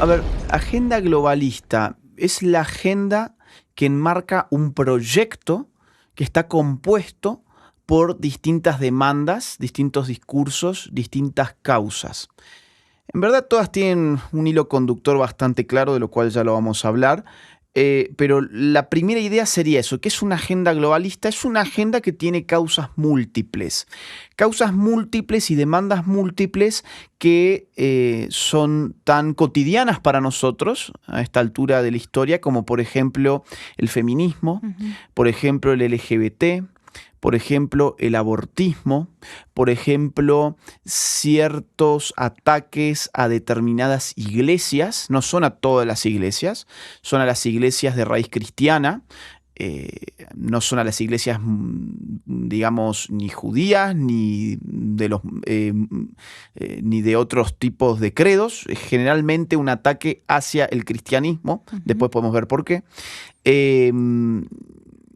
A ver, agenda globalista es la agenda que enmarca un proyecto que está compuesto por distintas demandas, distintos discursos, distintas causas. En verdad todas tienen un hilo conductor bastante claro, de lo cual ya lo vamos a hablar, pero la primera idea sería eso, que es una agenda globalista, es una agenda que tiene causas múltiples y demandas múltiples que son tan cotidianas para nosotros a esta altura de la historia, como por ejemplo el feminismo, por ejemplo el LGBT, por ejemplo, el abortismo, por ejemplo, ciertos ataques a determinadas iglesias, no son a todas las iglesias, son a las iglesias de raíz cristiana, no son a las iglesias, digamos, ni judías, ni de otros tipos de credos, es generalmente un ataque hacia el cristianismo, después podemos ver por qué.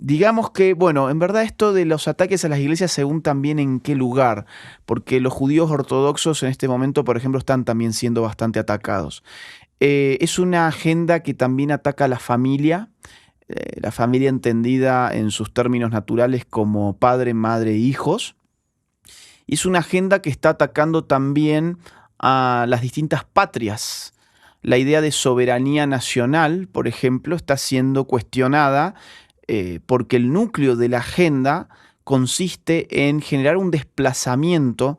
Digamos que, bueno, en verdad esto de los ataques a las iglesias según también en qué lugar, porque los judíos ortodoxos en este momento, por ejemplo, están también siendo bastante atacados. Es una agenda que también ataca a la familia entendida en sus términos naturales como padre, madre e hijos. Y es una agenda que está atacando también a las distintas patrias. La idea de soberanía nacional, por ejemplo, está siendo cuestionada porque el núcleo de la agenda consiste en generar un desplazamiento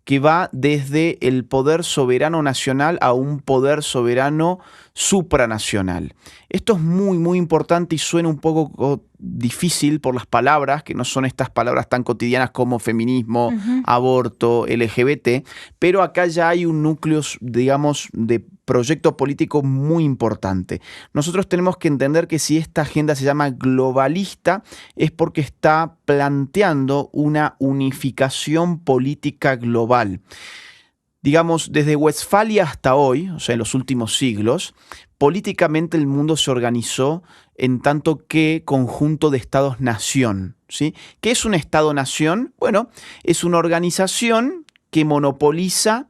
que va desde el poder soberano nacional a un poder soberano supranacional. Esto es muy, muy importante y suena un poco difícil por las palabras, que no son estas palabras tan cotidianas como feminismo, aborto, LGBT, pero acá ya hay un núcleo, digamos, de proyecto político muy importante. Nosotros tenemos que entender que si esta agenda se llama globalista es porque está planteando una unificación política global. Digamos, desde Westfalia hasta hoy, o sea, en los últimos siglos, políticamente el mundo se organizó en tanto que conjunto de estados-nación, ¿sí? ¿Qué es un estado-nación? Bueno, es una organización que monopoliza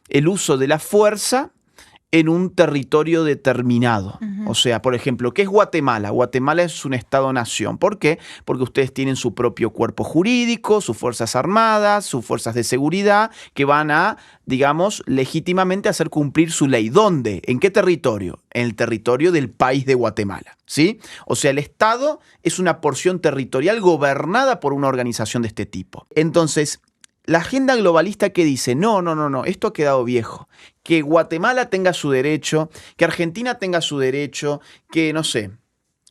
el uso de la fuerza en un territorio determinado. O sea, por ejemplo, ¿qué es Guatemala? Guatemala es un estado-nación. ¿Por qué? Porque ustedes tienen su propio cuerpo jurídico, sus fuerzas armadas, sus fuerzas de seguridad, que van a, digamos, legítimamente hacer cumplir su ley. ¿Dónde? ¿En qué territorio? En el territorio del país de Guatemala, ¿sí? O sea, el Estado es una porción territorial gobernada por una organización de este tipo. Entonces, la agenda globalista que dice, no, esto ha quedado viejo. Que Guatemala tenga su derecho, que Argentina tenga su derecho, que, no sé,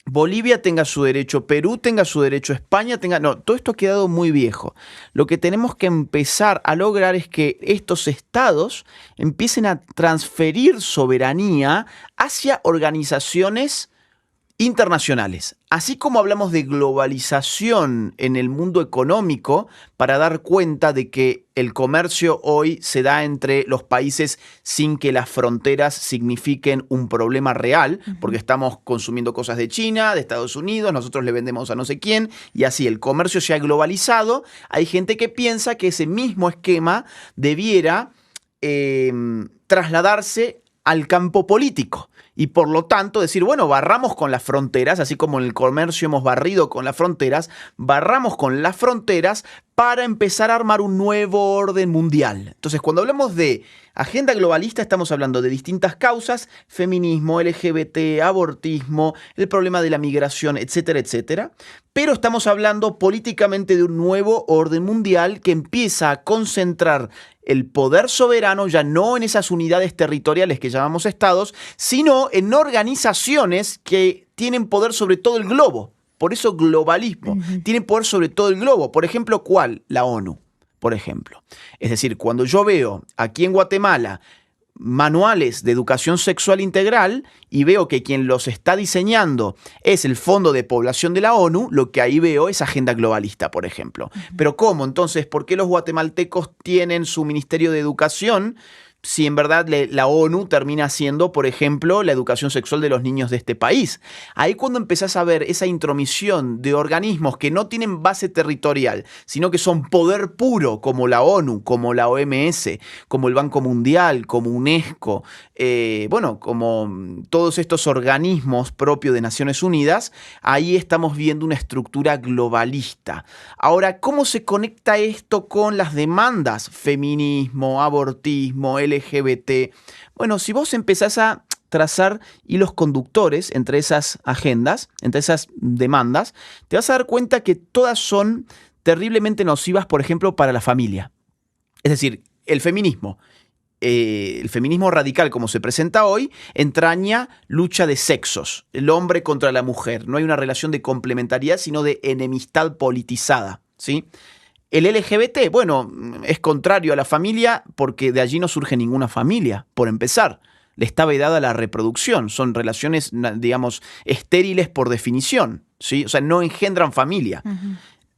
Bolivia tenga su derecho, Perú tenga su derecho, España tenga... No, todo esto ha quedado muy viejo. Lo que tenemos que empezar a lograr es que estos estados empiecen a transferir soberanía hacia organizaciones internacionales. Así como hablamos de globalización en el mundo económico para dar cuenta de que el comercio hoy se da entre los países sin que las fronteras signifiquen un problema real, porque estamos consumiendo cosas de China, de Estados Unidos, nosotros le vendemos a no sé quién, y así el comercio se ha globalizado. Hay gente que piensa que ese mismo esquema debiera trasladarse al campo político. Y por lo tanto decir, bueno, barramos con las fronteras, así como en el comercio hemos barrido con las fronteras, barramos con las fronteras para empezar a armar un nuevo orden mundial. Entonces, cuando hablamos de agenda globalista, estamos hablando de distintas causas, feminismo, LGBT, abortismo, el problema de la migración, etcétera, etcétera. Pero estamos hablando políticamente de un nuevo orden mundial que empieza a concentrar el poder soberano ya no en esas unidades territoriales que llamamos estados, sino en organizaciones que tienen poder sobre todo el globo. Por eso globalismo. Tienen poder sobre todo el globo. Por ejemplo, ¿cuál? La ONU, por ejemplo. Es decir, cuando yo veo aquí en Guatemala manuales de educación sexual integral y veo que quien los está diseñando es el Fondo de Población de la ONU, lo que ahí veo es agenda globalista, por ejemplo. Pero ¿cómo? Entonces, ¿por qué los guatemaltecos tienen su Ministerio de Educación si en verdad la ONU termina siendo, por ejemplo, la educación sexual de los niños de este país. Ahí cuando empezás a ver esa intromisión de organismos que no tienen base territorial, sino que son poder puro, como la ONU, como la OMS, como el Banco Mundial, como UNESCO, como todos estos organismos propios de Naciones Unidas, ahí estamos viendo una estructura globalista. Ahora, ¿cómo se conecta esto con las demandas? Feminismo, abortismo, LGBT. Bueno, si vos empezás a trazar hilos conductores entre esas agendas, entre esas demandas, te vas a dar cuenta que todas son terriblemente nocivas, por ejemplo, para la familia. Es decir, el feminismo radical como se presenta hoy entraña lucha de sexos, el hombre contra la mujer. No hay una relación de complementariedad, sino de enemistad politizada, ¿sí? El LGBT, bueno, es contrario a la familia porque de allí no surge ninguna familia, por empezar. Le está vedada la reproducción, son relaciones, digamos, estériles por definición, ¿sí? O sea, no engendran familia.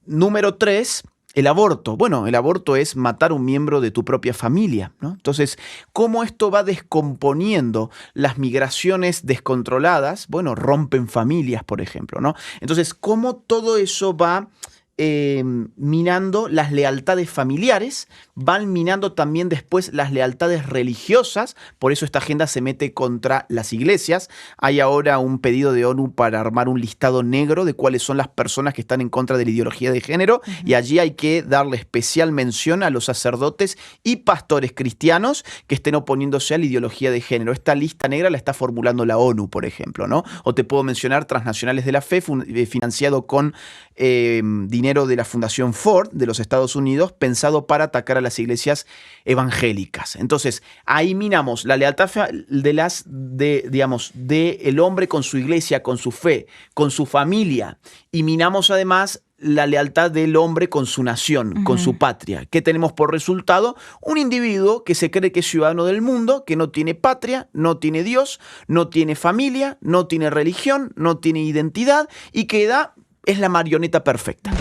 Número 3, el aborto. Bueno, el aborto es matar un miembro de tu propia familia, ¿no? Entonces, ¿cómo esto va descomponiendo las migraciones descontroladas? Bueno, rompen familias, por ejemplo, ¿no? Entonces, ¿cómo todo eso va minando las lealtades familiares, van minando también después las lealtades religiosas? Por eso esta agenda se mete contra las iglesias. Hay ahora un pedido de ONU para armar un listado negro de cuáles son las personas que están en contra de la ideología de género, y allí hay que darle especial mención a los sacerdotes y pastores cristianos que estén oponiéndose a la ideología de género. Esta lista negra la está formulando la ONU, por ejemplo, ¿no? O te puedo mencionar Transnacionales de la Fe, financiado con dinero de la Fundación Ford de los Estados Unidos, pensado para atacar a las iglesias evangélicas. Entonces, ahí minamos la lealtad de el hombre con su iglesia, con su fe, con su familia, y minamos además la lealtad del hombre con su nación, con su patria. ¿Qué tenemos por resultado? Un individuo que se cree que es ciudadano del mundo, que no tiene patria, no tiene Dios, no tiene familia, no tiene religión, no tiene identidad, y que es la marioneta perfecta.